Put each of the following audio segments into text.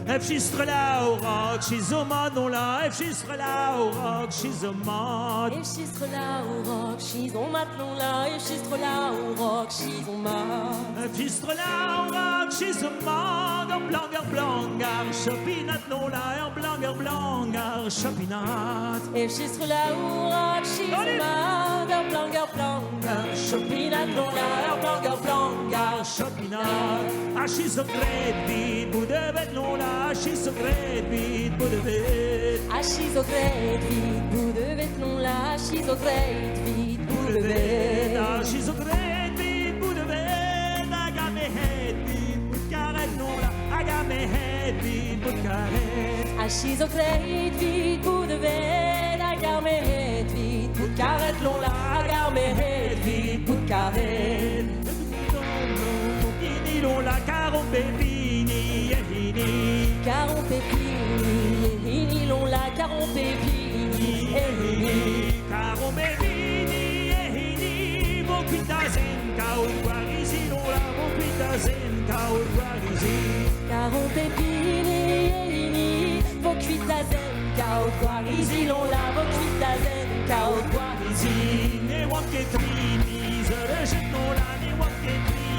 Efschistre la au rock, schizomade non la, efschistre la au rock, schizomade. Efschistre la au rock, schizomade non la, efschistre la au rock, schizomade. Efschistre la au rock, schizomade, blangar, chopinat non la, blangar, chopinat. Efschistre la au rock, schizomade, blangar, chopinat non la, blangar, chopinat. A schizogret vid, boudevet non la, schizogret vid, boudevet. A schizogret vid, boudevet non la, schizogret vid, boudevet. A schizogret vid, boudevet, agamehet vid, boudkaret non la, agamehet vid, boudkaret. A schizogret vid, boudevet, agamehet vid, boudkaret non la, agamehet vid, boudkaret. Non la caron pépini ehini Caron pépini ehini l'on la caron pépini ehini caron pépini ehini mon cuitazen cao guarisi l'on la mon cuitazen cao guarisi Caron pépini ehini mon cuitazen cao guarisi l'on la mon cuitazen cao guarisi ne wanke trini je jette non la ne wanke trini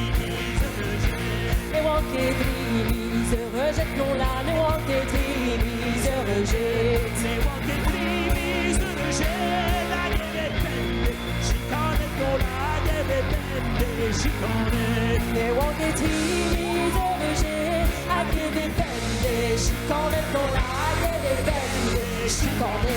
Les wanké trini se rejette, non la, les wanké trini se rejette. Les wanké trini se rejette, la gueule pende, chicane non la gueule pende, chicane. Les wanké trini se rejette, la gueule pende, chicane non la gueule pende, chicane.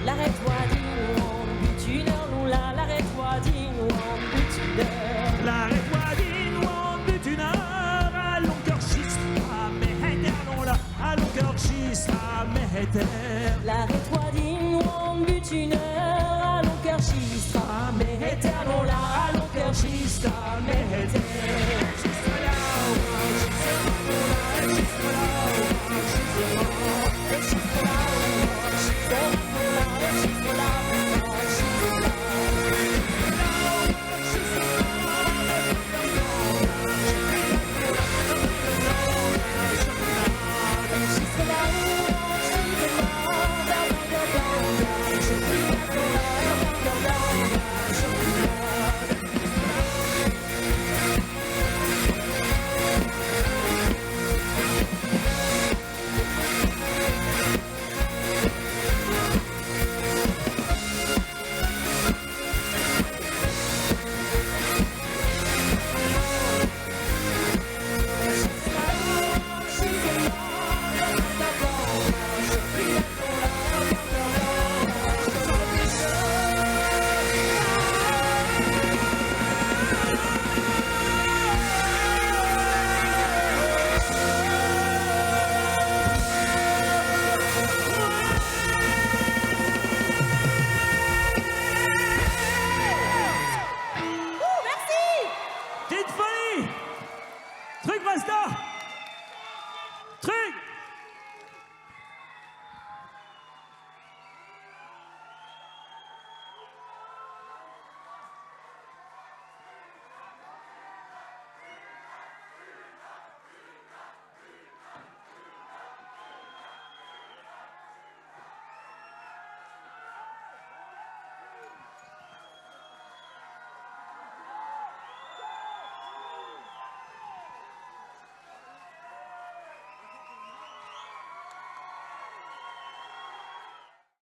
L'arrête-toi, dis-nous en but une heure, nous là, l'arrête-toi, dis-nous en but une heure. L'arrête-toi, dis-nous en but une heure, à longueur schiste, à mes héters, non là, à longueur schiste, à mes héters.